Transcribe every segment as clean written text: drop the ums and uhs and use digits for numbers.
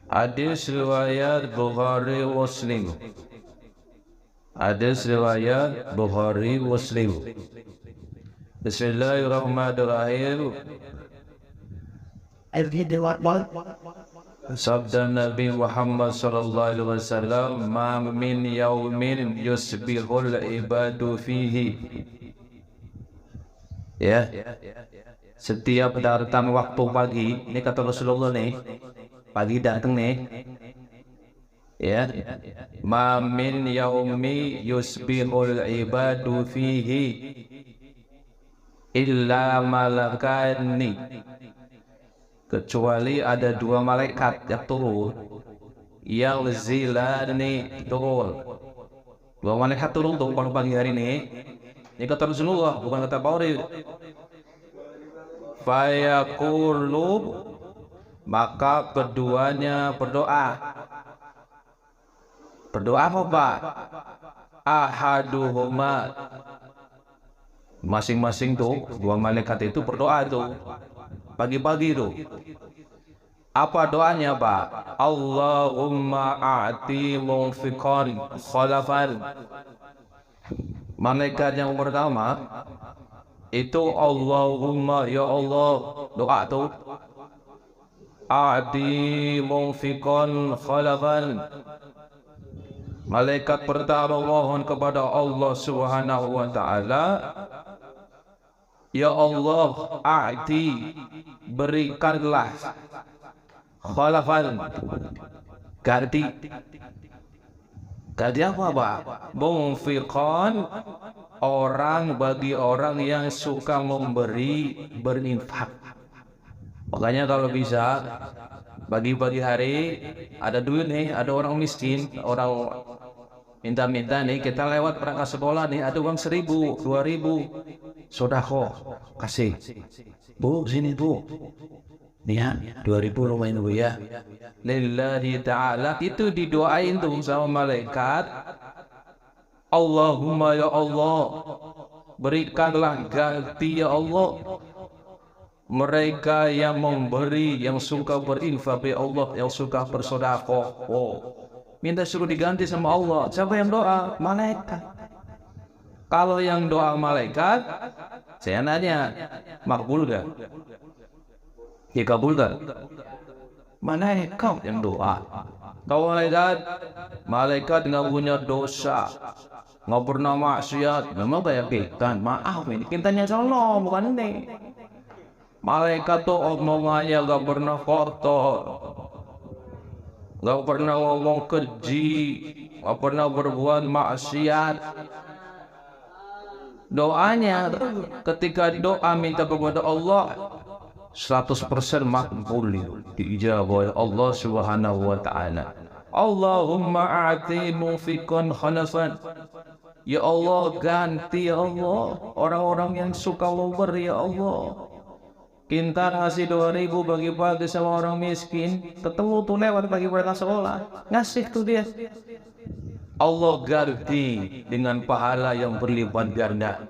Hadis riwayat Bukhari Muslim. Hadis riwayat Bukhari Muslim. Bismillahirrahmanirrahim. Sabda Nabi Muhammad sallallahu alaihi wasallam, "Ma min yaumin yusbihul ibadu fihi." Ya, setiap datang waktu pagi, ini kata Rasulullah nih, pagi datang nih. Ya, "Ma min yaumi yusbihul ibadu fihi illa malakani." Kecuali ada dua malaikat yang turun, yang zilani turun. Dua malaikat turun tuh pada pagi hari ini. Ini kata Rasulullah, bukan kata Bukhari. Fayaqulu, maka keduanya berdoa. Berdoa apa, Pak? Ahaduhuma, masing-masing tuh dua malaikat itu berdoa tuh pagi-pagi tuh. Apa doanya, Pak? Allahumma a'ti munfiqan khalafan. Malaikat yang pertama itu Allahumma, ya Allah, doa tuh. A'ti munfiqan khalafan. Malaikat pertama mohon kepada Allah Subhanahu wa taala, ya Allah, a'ti, berikanlah, khalafan, ganti. Ganti apa, Pak? Munfiqan, orang bagi orang yang suka memberi, berinfak. Makanya kalau bisa pagi-pagi hari ada duit nih, ada orang miskin, orang minta-minta nih, kita lewat perangkat sekolah nih, ada uang 1.000, 2.000, sodako, kasih. Bu, sini Bu. Nih ya, 2.000 lumayan Bu ya. Lillahi ta'ala, itu didoain tuh sama malaikat. Allahumma, ya Allah, berikanlah ganti ya Allah. Mereka yang memberi, yang suka berinfak, ya Allah, yang suka bersedekah. Oh, minta suruh diganti sama Allah. Siapa yang doa? Malaikat. Kalau yang doa malaikat, saya nanya, makbul gak? Dikabul gak? Malaikat yang doa. Kalau malaikat nggak punya dosa, nggak pernah maksiat, memang kayak kita. Maaf ini, kintanya Allah, bukan ini. Malaikat tuh omongannya gak pernah kotor, gak pernah ngomong keji, gak pernah berbuat maksiat. Doanya ketika doa minta kepada Allah 100% makbul, diijabah oleh Allah Subhanahu wa taala. Allahumma a'ti munfiqan khalafan. Ya Allah, ganti ya Allah orang-orang yang suka memberi ya Allah. Kita ngasih 2.000 pagi-pagi sama orang miskin, ketemu tuh lewat pagi berangkat sekolah, ngasih tuh dia. Allah ganti dengan pahala yang berlipat ganda.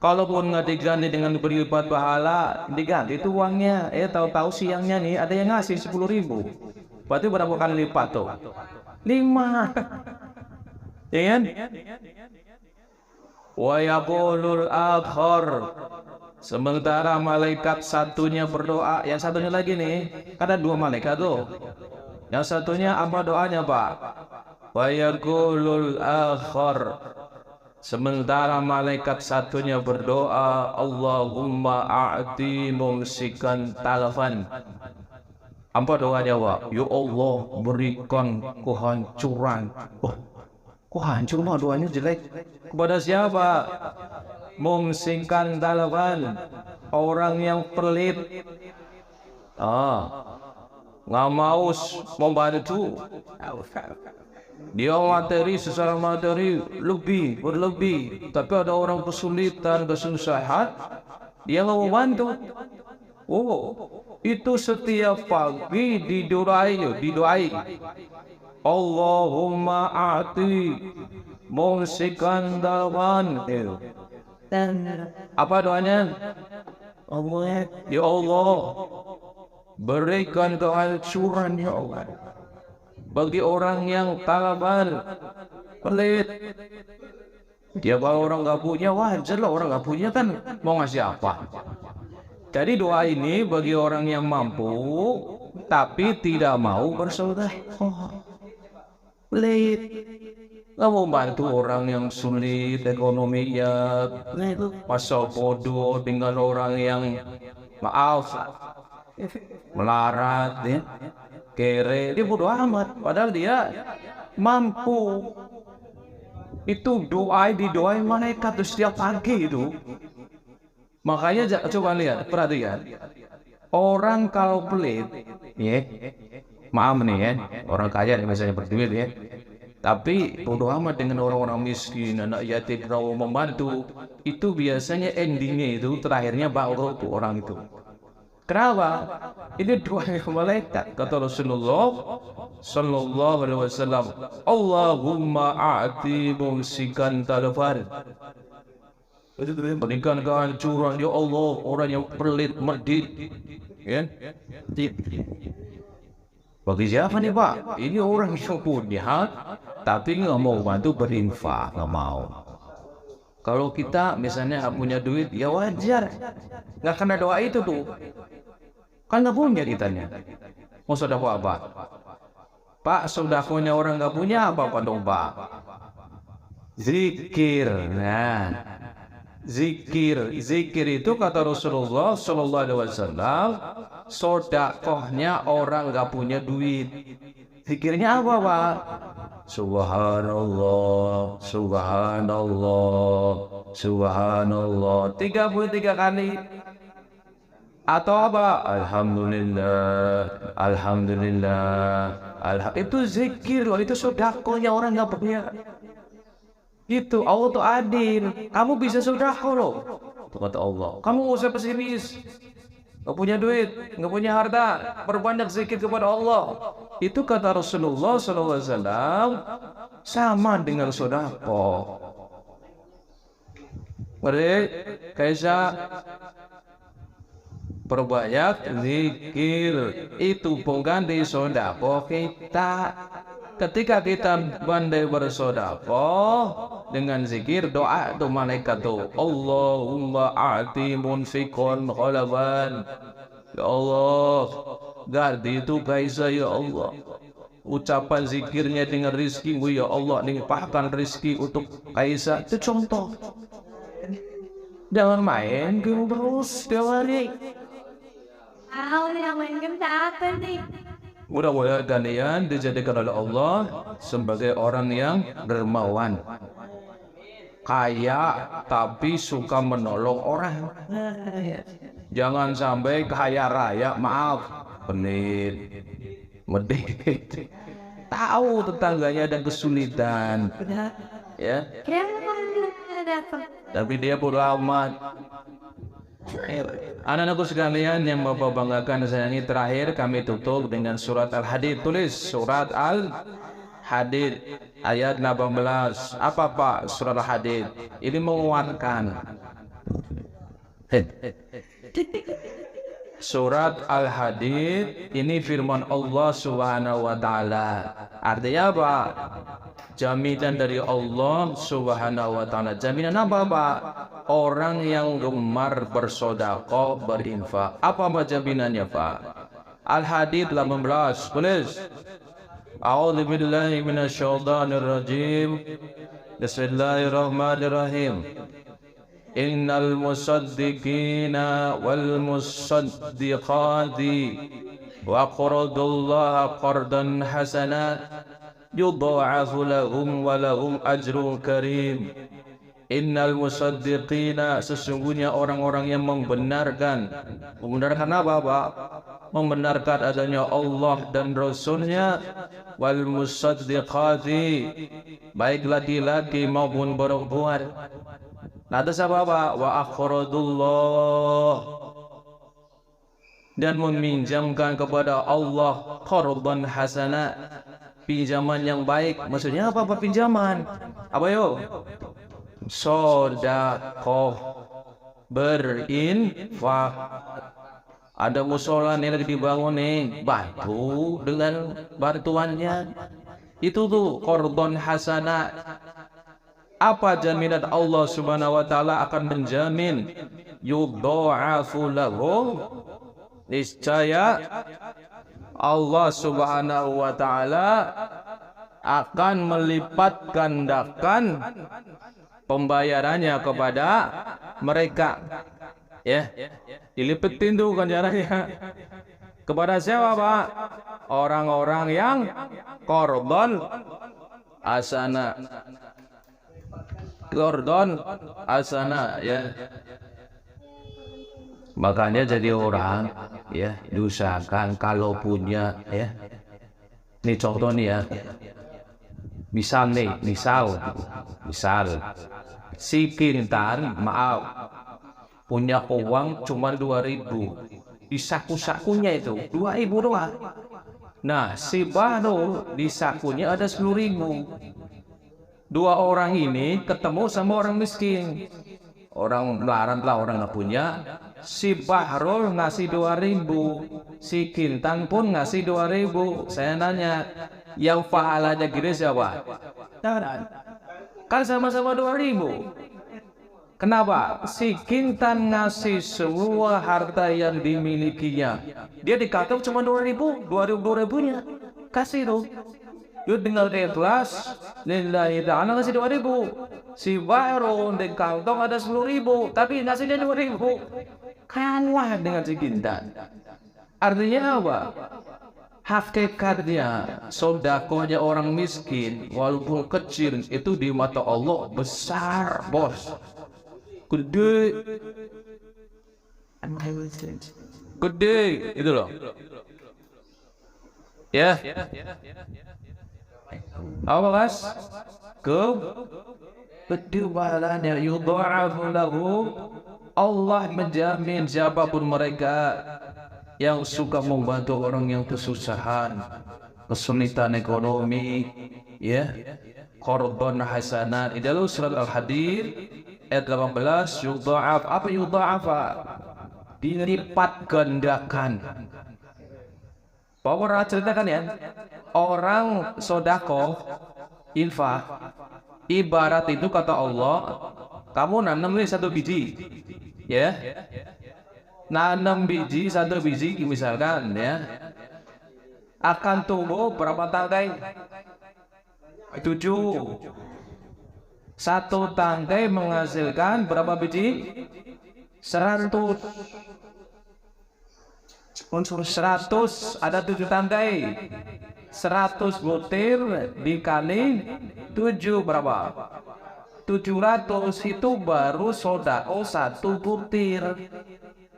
Kalaupun nggak diganti dengan berlipat pahala, diganti itu uangnya. Tahu-tahu siangnya nih ada yang ngasih 10.000, berarti berapa kali lipat tuh? 5. Ya kan? Wa yaqulul akhar, sementara malaikat satunya berdoa, yang satunya lagi nih, ada 2 malaikat tuh. Yang satunya apa doanya, Pak? Wa yaqulul akhar, sementara malaikat satunya berdoa, Allahumma a'ti mumsikan talafan. Apa doanya, Pak? Ya Allah, berikan kehancuran. Oh, kok hancur mah doanya jelek? Kepada siapa? Mumsikan talafan, orang yang pelit, nggak mau membantu. Dia materi, secara materi lebih berlebih, tapi ada orang kesulitan, kesusahan, dia nggak mau bantu. Oh, itu setiap pagi didoai. Allahumma a'ti mumsikan talafan. Apa doanya? Allah, ya Allah, berikan kehancuran ya Allah bagi orang yang talabar, pelit. Dia kalau orang nggak punya, wajar lah, orang nggak punya kan mau ngasih apa. Jadi doa ini bagi orang yang mampu tapi tidak mau bersedekah, pelit. Nggak mau bantu orang yang sulit ekonominya, masa bodoh dengan orang yang maaf melarat ya, kere, dia bodoh amat padahal dia mampu. Itu didoain malaikat tuh setiap pagi itu. Makanya coba lihat, perhatikan, orang kalau pelit ya, maaf nih ya, orang kaya nih misalnya berduit ya, tapi bodoh amat dengan orang-orang miskin, anak yatim, mau membantu, itu biasanya endingnya itu terakhirnya bangkrut tuh orang itu. Kenapa? Ini doa malaikat. Kata Rasulullah Sallallahu Alaihi Wasallam, Allahumma a'ti mumsikan talafar. Berikan kehancuran ya Allah orang yang pelit medit. Ya? Bagi siapa nih Pak? Ini orang yang punya tapi nggak mau bantu berinfak, nggak mau. Kalau kita misalnya nggak punya duit, ya wajar, nggak kena doa itu tuh. Kan nggak punya kitanya. Mau sedekah apa? Pak, sedekahnya orang nggak punya apa dong Pak? Zikir. Nah, zikir itu kata Rasulullah Sallallahu Alaihi Wasallam, sedekahnya orang nggak punya duit. Zikirnya apa Pak? Subhanallah, Subhanallah, Subhanallah 33 kali. Atau apa? Alhamdulillah, Alhamdulillah, itu zikir loh, itu sedekahnya orang nggak punya. Itu Allah tuh adil, kamu bisa sedekah loh. Kata Allah, kamu nggak usah pesimis, nggak punya duit, nggak punya harta, berbanyak zikir kepada Allah. Itu kata Rasulullah SAW sama dengan sedekah. Mereka kaisa perbanyak zikir, itu pengganti sedekah kita. Ketika kita pandai bersedekah dengan zikir, doa itu malaikat tuh, Allahumma a'ti munfiqan khalaban. Ya Allah, ganti itu kaisa ya Allah. Ucapan zikirnya dengan rizkimu ya Allah, limpahkan rizki untuk kaisa. Itu contoh. Jangan main game terus tiap hari. Yang main game apa nih? Mudah-mudahan kalian dijadikan oleh Allah sebagai orang yang dermawan, kaya tapi suka menolong orang. Jangan sampai kaya raya, maaf, pelit, medit, tahu tetangganya ada kesulitan, ya, tapi dia bodo amat. Anak-anakku sekalian yang Bapak banggakan saya, ini terakhir kami tutup dengan surat Al-Hadid. Tulis surat Al-Hadid ayat 18. Apa Pak surat Al-Hadid? Ini menguatkan. Surat Al-Hadid ini firman Allah Subhanahu wa taala. Artinya apa? Jaminan dari Allah Subhanahu wa taala. Jaminan apa Pak? Orang yang gemar bersedekah, berinfak. Apa jaminannya Pak? Al-Hadid 18. Tulis. A'udzu billahi minasyaitonir rajim. Bismillahirrahmanirrahim. Innal musaddiqina wal musaddiqati wa qardallaha qardan hasana yudha'afu lahum wa lahum ajrun karim. Innal musaddiqina, sesungguhnya orang-orang yang membenarkan apa Pak? Membenarkan adanya Allah dan Rasulnya. Wal musaddiqati, baik laki-laki maupun perempuan. Lantas apa Pak? Wa aqradullah, dan meminjamkan kepada Allah qardan hasana, pinjaman yang baik. Maksudnya apa Pak pinjaman? Apa yuk? Sedekah, berinfak. Ada musola nih lagi dibangun nih, bantu dengan bantuannya. Itu tuh qardhan hasanah. Apa jaminan Allah Subhanahu wa taala akan menjamin yudha'afu lahu? Niscaya Allah Subhanahu wa taala akan melipat gandakan pembayarannya kepada mereka. Ya, dilipetin tuh ganjarannya. Kepada siapa, Pak? Orang-orang yang qardhan hasanah. Qardhan hasanah, ya. Makanya jadi orang, ya, diusahakan kalau punya, ya. Ini contoh nih ya. Misal si Kintan, maaf, punya uang cuma 2.000, di saku-sakunya itu 2.000 doang. Nah, si Bahru di sakunya ada 10.000. Dua orang ini ketemu sama orang miskin, orang melarat lah, orang nggak punya. Si Bahrul ngasih 2.000, si Kintan pun ngasih 2.000. Saya nanya, yang pahalanya gede siapa? Kan sama-sama 2.000. Kenapa? Si Kintan ngasih semua harta yang dimilikinya. Dia dikatakan cuma 2.000, 2.000-nya. Kasih dong. Dia tinggal ikhlas, lillahi ta'ala ngasih 2.000. Si Bahrul di kantong ada 10.000, tapi ngasihnya 2.000. Kalah dengan si Kintan. Artinya apa? Hakikatnya sodakohnya orang miskin walaupun kecil itu di mata Allah besar, bos. Gede itu loh, ya. Apa mas? Gede pahalanya, yudha'afu lahu. Allah menjamin siapapun mereka yang suka membantu orang yang kesusahan, kesulitan ekonomi, ya, qardhan hasanah. Di dalam surat Al-Hadid ayat 18, yudha'af. Apa yudha'afa? Dilipat gandakan. Bapak ceritakan ya, orang sodako, infak, ibarat itu kata Allah, kamu nanam nih 1 biji, ya, nanam biji 1 biji misalkan, ya, akan tumbuh berapa tangkai? 7. 1 tangkai menghasilkan berapa biji? 100. 100 ada 7 tangkai. 100 butir dikali 7 berapa? 700. Itu baru sodako 1 butir.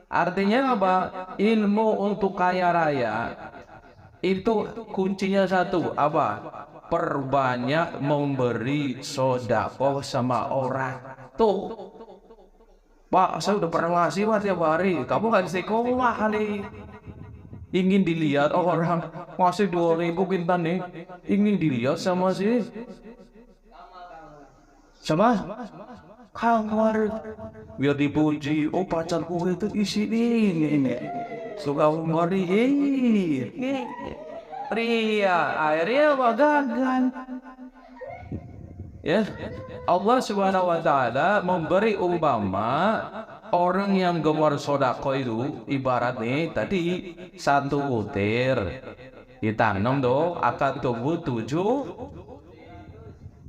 Artinya apa? Ilmu untuk kaya raya itu kuncinya 1, apa? Perbanyak memberi sodako sama orang. Tuh, Pak, saya udah pernah ngasih Pak tiap hari. Kamu nggak di sekolah kali. Ingin dilihat orang ngasih 2.000 Kintan nih. Ingin dilihat sama kamar, biar dipuji. Oh, pacarku itu di sini ini. Suka ngori. Ria, akhirnya apa? Gagal. Ya, Allah Subhanahu wa taala memberi umpama orang yang gemar sodako itu ibarat nih tadi 1 butir ditanam doh akan tumbuh 7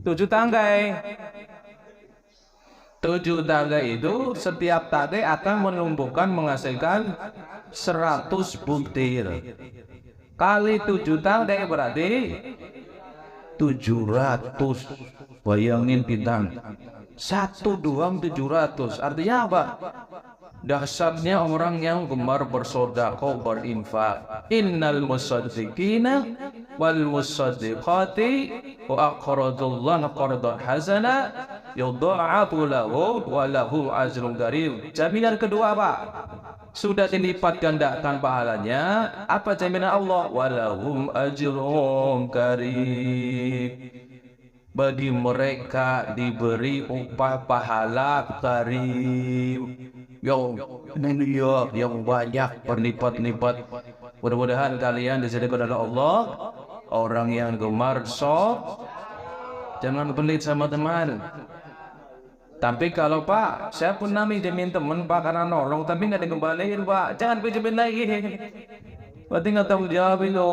tangkai. 7 tangkai itu setiap tangkai akan menumbuhkan menghasilkan 100 butir. Kali 7 tangkai berarti 700. Bayangin Kintan, 1 doang 700. Artinya apa? Dahsyatnya orang yang gemar bersodako, berinfak. Innal musaddiqina wal musaddiqati wa aqradullaha qardan hasana yudha'afu lahu wa lahu ajrun karim. Jaminan kedua apa? Sudah dilipat gandakan pahalanya. Apa jaminan Allah? Walahum ajrun karim. Bagi mereka diberi upah pahala karim. yang banyak berlipat-lipat. Mudah-mudahan kalian dijadikan oleh Allah orang yang gemar sok. Jangan pelit sama teman. Tapi kalau Pak, saya pernah minjemin teman Pak karena nolong tapi nggak dikembaliin Pak. Jangan pinjemin lagi. Berarti nggak tahu jawab itu.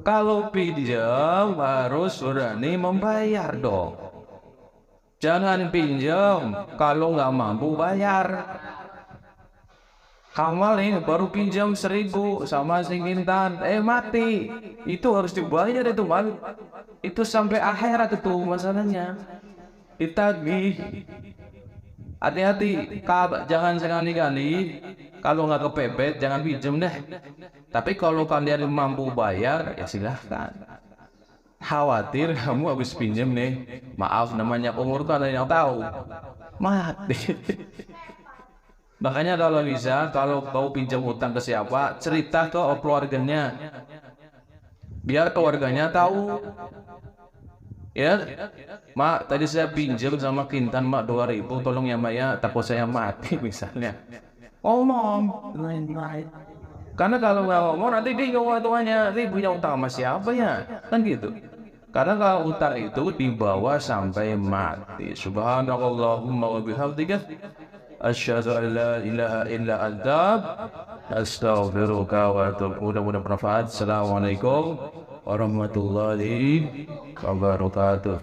Kalau pinjam harus berani membayar dong. Jangan pinjam kalau nggak mampu bayar. Kamal ini baru pinjam 1.000 sama si Intan, mati. Itu harus dibayar itu mal. Itu sampai akhirat itu masalahnya. Ditagih. Hati-hati, jangan sekali-kali kalau nggak kepepet jangan pinjam deh. Tapi kalau kalian mampu bayar ya silahkan. Khawatir kamu habis pinjam nih, maaf namanya umur kan ada yang tahu, mati. Makanya kalau bisa, kalau kau pinjam utang ke siapa, cerita ke keluarganya, biar keluarganya tahu. Ya, Mak, tadi saya pinjam sama Kintan Mak 2.000, tolong ya Mak ya, takut saya mati misalnya. Ngomong, karena kalau nggak ngomong nanti bingung tuanya, nanti punya utang sama siapa ya, kan gitu. Karena kalau utang itu dibawa sampai mati. Subhanallahumma wa bihamdika, asyhadu an la ilaha illa anta, astaghfiruka wa atubu. Mudah-mudahan bermanfaat. Assalamualaikum warahmatullahi wabarakatuh.